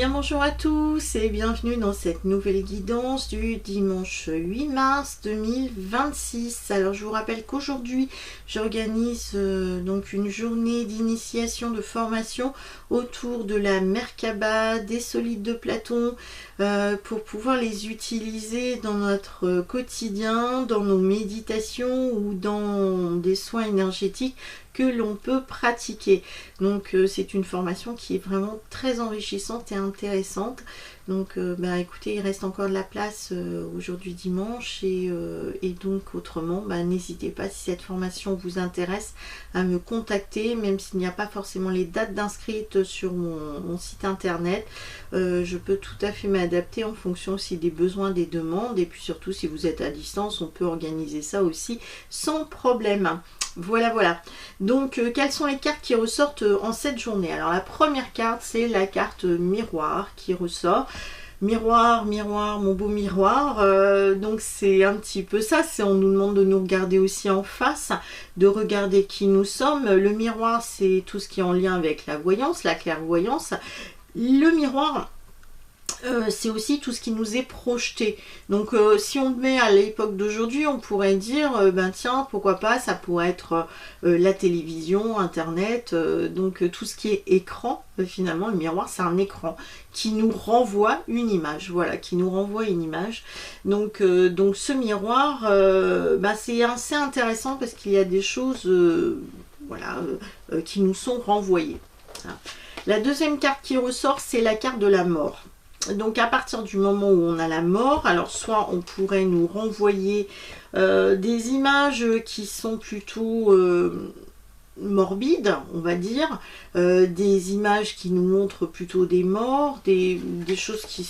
bien bonjour à tous et bienvenue dans cette nouvelle guidance du dimanche 8 mars 2026. Alors je vous rappelle qu'aujourd'hui j'organise donc une journée d'initiation de formation autour de la Merkaba, des solides de Platon, pour pouvoir les utiliser dans notre quotidien, dans nos méditations ou dans des soins énergétiques que l'on peut pratiquer. Donc c'est une formation qui est vraiment très enrichissante et intéressante. Donc écoutez, il reste encore de la place aujourd'hui dimanche et donc autrement, n'hésitez pas, si cette formation vous intéresse, à me contacter, même s'il n'y a pas forcément les dates d'inscrites sur mon site internet. Je peux tout à fait m'adapter en fonction aussi des besoins, des demandes, et puis surtout si vous êtes à distance, on peut organiser ça aussi sans problème. Voilà. Donc, quelles sont les cartes qui ressortent en cette journée? Alors, la première carte, c'est la carte miroir qui ressort. Miroir, mon beau miroir. Donc, c'est un petit peu ça. On nous demande de nous regarder aussi en face, de regarder qui nous sommes. Le miroir, c'est tout ce qui est en lien avec la voyance, la clairvoyance. Le miroir, c'est aussi tout ce qui nous est projeté. Donc si on le met à l'époque d'aujourd'hui, on pourrait dire tiens, pourquoi pas, ça pourrait être la télévision, internet, donc tout ce qui est écran. Finalement le miroir, c'est un écran qui nous renvoie une image, voilà, qui nous renvoie une image. Donc ce miroir, c'est assez intéressant parce qu'il y a des choses qui nous sont renvoyées. Voilà. La deuxième carte qui ressort, c'est la carte de la mort. Donc à partir du moment où on a la mort, alors soit on pourrait nous renvoyer des images qui sont plutôt morbides, on va dire, des images qui nous montrent plutôt des morts, des choses qui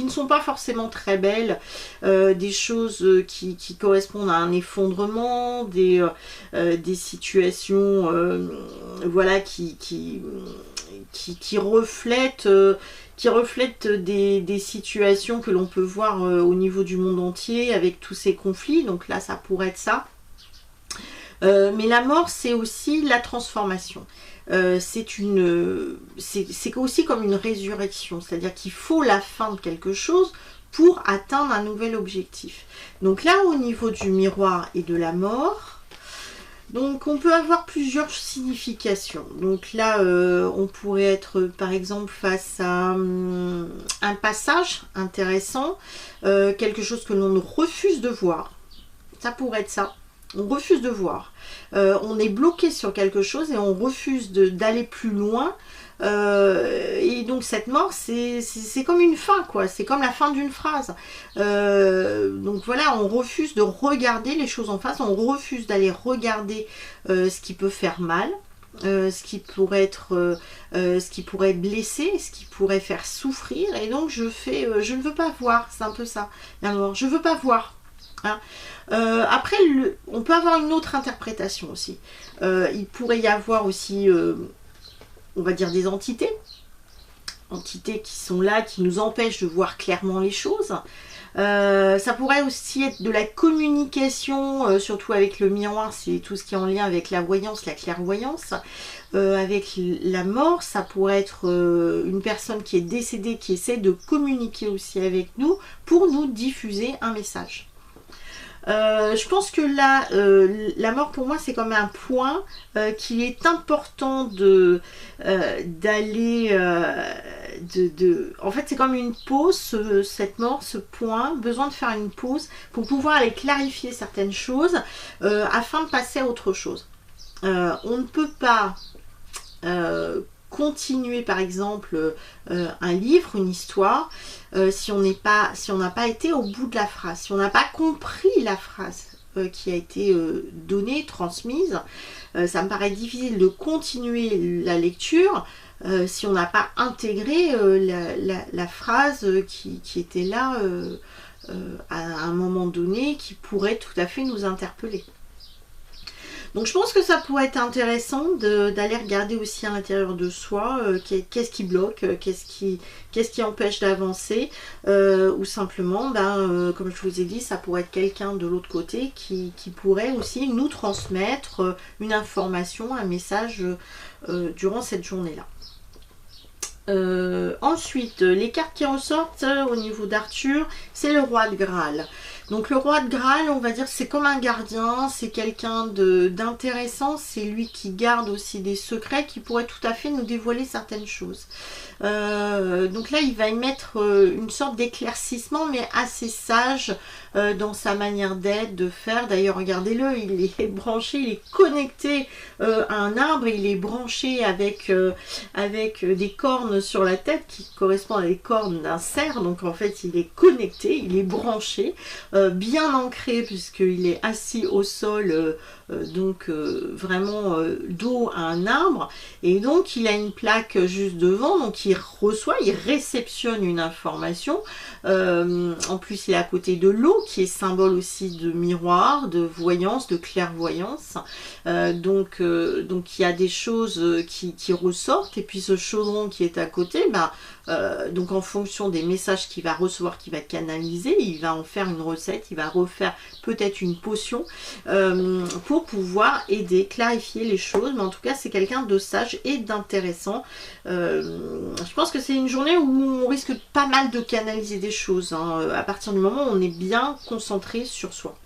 ne sont pas forcément très belles, des choses qui correspondent à un effondrement, des situations qui reflètent des situations que l'on peut voir au niveau du monde entier avec tous ces conflits. Donc là, ça pourrait être ça. Mais la mort, c'est aussi la transformation. C'est aussi comme une résurrection, c'est-à-dire qu'il faut la fin de quelque chose pour atteindre un nouvel objectif. Donc là, au niveau du miroir et de la mort, donc on peut avoir plusieurs significations. Donc là, on pourrait être par exemple face à un passage intéressant, quelque chose que l'on refuse de voir. Ça pourrait être ça. On refuse de voir. On est bloqué sur quelque chose et on refuse d'aller plus loin. Et donc cette mort, c'est comme une fin, quoi. C'est comme la fin d'une phrase. Donc voilà, on refuse de regarder les choses en face. On refuse d'aller regarder ce qui peut faire mal. Ce qui pourrait blesser, ce qui pourrait faire souffrir. Et donc je ne veux pas voir. C'est un peu ça, la mort. Je veux pas voir. Hein. Après, on peut avoir une autre interprétation aussi. Il pourrait y avoir aussi, on va dire, des entités qui sont là, qui nous empêchent de voir clairement les choses. Ça pourrait aussi être de la communication, surtout avec le miroir, c'est tout ce qui est en lien avec la voyance, la clairvoyance. Avec la mort, ça pourrait être une personne qui est décédée, qui essaie de communiquer aussi avec nous pour nous diffuser un message. Je pense que là, la mort pour moi c'est comme un point qu'il est important d'aller en fait c'est comme une pause, cette mort, ce point, besoin de faire une pause pour pouvoir aller clarifier certaines choses afin de passer à autre chose. On ne peut pas continuer par exemple un livre, une histoire, si on n'a pas été au bout de la phrase, si on n'a pas compris la phrase qui a été donnée, transmise. Ça me paraît difficile de continuer la lecture si on n'a pas intégré la phrase qui était là à un moment donné, qui pourrait tout à fait nous interpeller. Donc je pense que ça pourrait être intéressant d'aller regarder aussi à l'intérieur de soi qu'est-ce qui bloque, qu'est-ce qui empêche d'avancer, ou simplement, comme je vous ai dit, ça pourrait être quelqu'un de l'autre côté qui pourrait aussi nous transmettre une information, un message durant cette journée-là. Ensuite, les cartes qui ressortent au niveau d'Arthur, c'est le roi de Graal. Donc le roi de Graal, on va dire, c'est comme un gardien, c'est quelqu'un d'intéressant, c'est lui qui garde aussi des secrets qui pourraient tout à fait nous dévoiler certaines choses. Donc là, il va émettre une sorte d'éclaircissement, mais assez sage dans sa manière d'être, de faire. D'ailleurs, regardez-le, il est branché, il est connecté à un arbre, il est branché avec des cornes sur la tête qui correspondent à des cornes d'un cerf. Donc en fait, il est connecté, il est branché, bien ancré puisqu'il est assis au sol, donc vraiment dos à un arbre. Et donc, il a une plaque juste devant, donc il reçoit, il réceptionne une information. En plus, il est à côté de l'eau, qui est symbole aussi de miroir, de voyance, de clairvoyance. Donc il y a des choses qui ressortent. Et puis ce chaudron qui est à côté, donc en fonction des messages qu'il va recevoir, qu'il va canaliser, il va en faire une recette, il va refaire peut-être une potion pour pouvoir aider, clarifier les choses. Mais en tout cas, c'est quelqu'un de sage et d'intéressant. Je pense que c'est une journée où on risque pas mal de canaliser des choses, hein, à partir du moment où on est bien concentré sur soi.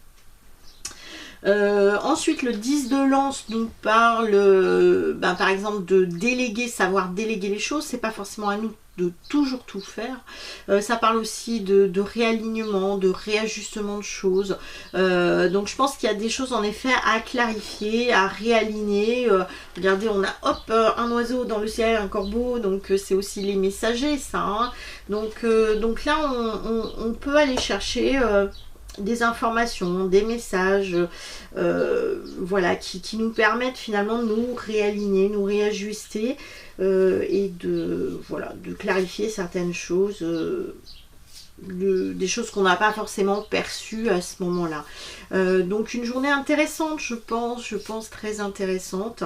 Ensuite, le 10 de lance nous parle, par exemple, de déléguer, savoir déléguer les choses. C'est pas forcément à nous de toujours tout faire. Ça parle aussi de réalignement, de réajustement de choses. Donc je pense qu'il y a des choses en effet à clarifier, à réaligner. Regardez, on a hop un oiseau dans le ciel, un corbeau, donc c'est aussi les messagers, ça. Hein. Donc là, on peut aller chercher des informations, des messages, voilà, qui nous permettent finalement de nous réaligner, nous réajuster et de clarifier certaines choses, des choses qu'on n'a pas forcément perçues à ce moment-là. Donc une journée intéressante, je pense très intéressante,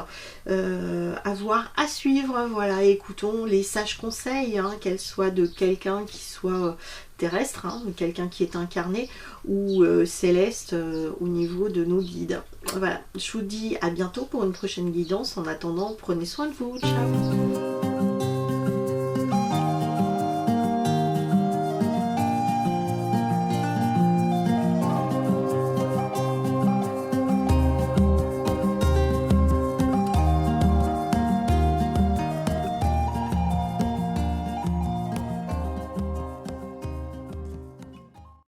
à voir, à suivre. Voilà, écoutons les sages conseils, hein, qu'elles soient de quelqu'un qui soit terrestre, hein, quelqu'un qui est incarné, ou céleste au niveau de nos guides. Voilà, je vous dis à bientôt pour une prochaine guidance. En attendant, prenez soin de vous. Ciao.